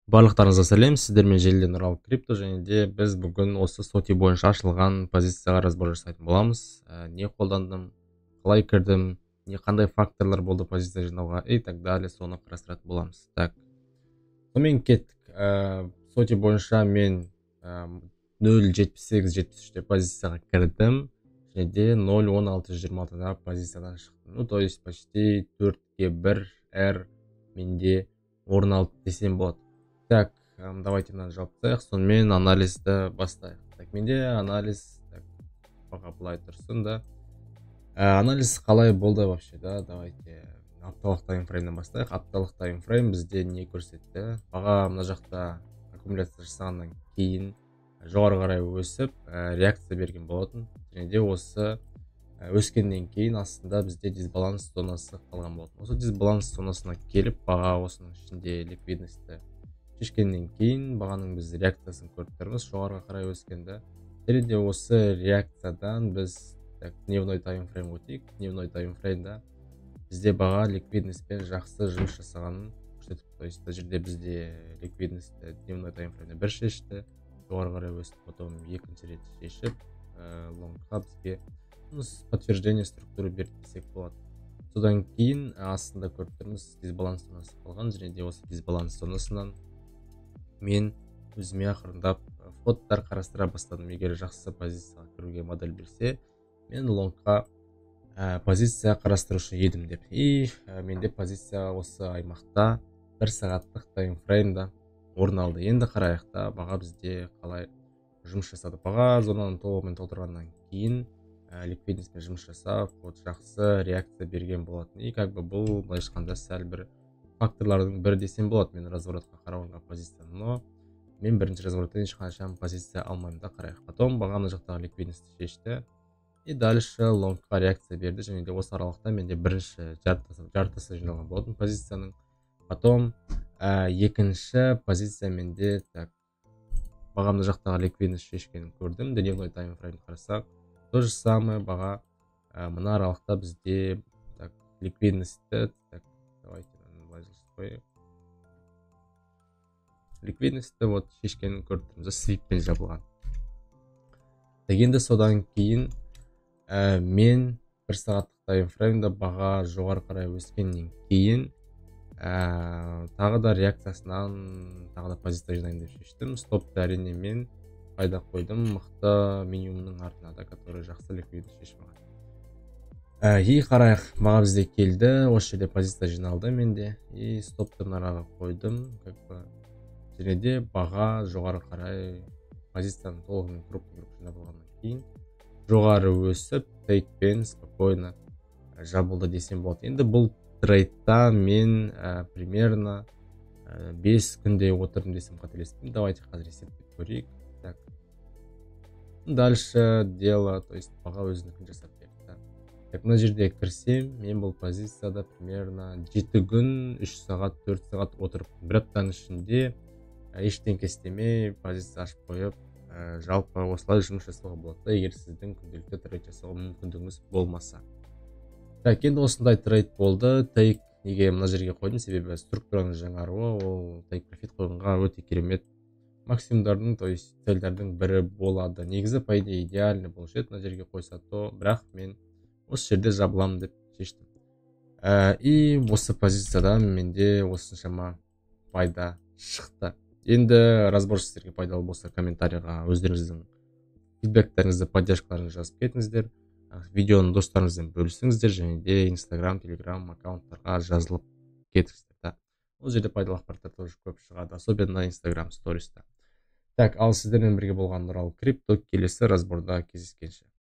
Барлықтарыңызға сәлем, сіздермен желіден Нұрал крипто, және де біз бүгін осы соти бойынша ашылған позицияға разбор жасайтын боламыз. Не қолдандым, қалай кірдім, не қандай факторлар болды позиция жинауға и так далее, соны қарастыратын боламыз. Так, сонымен кеттік. Соти бойынша мен 0.7873-те позицияға кірдім, және де 0.1626-да позициядан шықтым. Ну, то есть почти 4-ке 1 R менде орын алды десем болады. Так, давайте мынаны жауып тастайық, сонымен анализді бастайық. Так, менде анализ, баға былай тұрсын да. Анализ қалай болды вообще, да? Давайте апталық таймфреймнен бастайық. Апталық таймфрейм бізде не көрсетті? Баға мына жақта аккумуляция жасағаннан кейін жоғары қарай өсіп, реакция берген болатын. Және де осы өскеннен кейін астында бізде дисбаланс зонасы қалған болатын. Осы дисбаланс зонасына келіп, баға осының ішінде ликвидності шешкеннен кейін бағаның біз реакциясын көріп тұрмыз, жоғарыға қарай өскенді. Және де осы реакциядан біз дневной таймфрейм өтейік. Дневной таймфреймда бізде баға ликвидностьпен жақсы жұмыс жасағанын көрсетіп, то есть бұл жерде бізде ликвидностьті дневной таймфреймде бір шешті, жоғары қарай өсіп, потом екінші рет шешіп, лонгқа бізге подтверждение структуры берді десек болады. Содан кейін астында көріп тұрмыз дисбаланс зонасы қалған, және де осы дисбаланс зонасынан мен өзіме ақырындап фоттар қарастыра бастадым. Егер жақсы позицияға кіруге модель берсе, мен лонгқа позиция қарастырушы едім деп. И менде позиция осы аймақта 1 сағаттық таймфреймда орын алды. Енді қарайық та, баға бізде қалай жұмыс жасады. Баға зонаның толығымен толтырғаннан кейін ликвидностьпен жұмыс жасап, жақсы реакция берген болатын. И бұл былайша айтқанда сәл бір факторлардың бірі десем болады мен разворотқа қарауға позицияны, но мен бірінші развороттан ешқашан позиция алмаймын да, қарайық. Потом баға мына жақтағы ликвидностьті шешті и дальше лонгқа реакция берді, және де осы аралықта менде бірінші жартысы жиналған болатын позицияның. Потом екінші позиция менде баға мына жақтағы ликвидность шешкенін көрдім. Дневной таймфрейм қарасақ, то же самое баға мына аралықта бізде ликвидностьті вот шешкенін көріп тұрмыз, свиппен жабылған. Енді содан кейін мен 1 сағаттық таймфреймда баға жоғары қарай өскеннен кейін тағы да реакциясынан тағы да позиция жинайын деп шештім. Стопты әрине мен пайда қойдым мықты минимумның артына да, который жақсы ликвидность шешіп алған. И қарайық, баға бізде келді, осы жерде позиция жиналды менде, и стопты араға қойдым, және де баға жоғары қарай позицияны толығымен крупный жинап алғаннан кейін жоғары өсіп, тейкпен спокойно жабылды десем болады. Енді бұл трейдта мен примерно 5 күнде отырдым десем қателеспеймін. Давайте қазір есептеп көрейік. Дальше дело, то есть баға өзінікін жасап берді. Мына жерде кірсем, мен бұл позицияда примерно 7 күн, 3 сағат, 4 сағат отырып, бір аптаның ішінде ештеңке істемей позиция ашып қойып, жалпы осылай жұмыс жасауға болады, егер сіздің күнделікті трейд жасауға мүмкіндігіңіз болмаса. Так, енді осындай трейд болды. Тейк неге мына жерге қойдым, себебі структураның жаңаруы, ол тейк профит қойғанға өте керемет максимумдардың, то есть цельдердің бірі болады. Негізі по идее идеальный болушы еді мына жерге қойса, то бірақ мен осы жерде жабыламын деп шештім. И осы позицияда менде осыншама пайда шықты. Енді разбор сіздерге пайдалы болса, комментарийға өздеріңіздің фидбектеріңізді, поддержкаларыңызды жазып кетіңіздер. Видеоны достарыңызбен бөлісіңіздер, және де Instagram, Telegram аккаунттарға жазылып кетіңіздер. Ол жерде пайдалы ақпараттар тоже көп шығады, особенно Instagram сториста. Так, ал сіздермен бірге болған Нұрал крипто, келесі разборда кездескенше.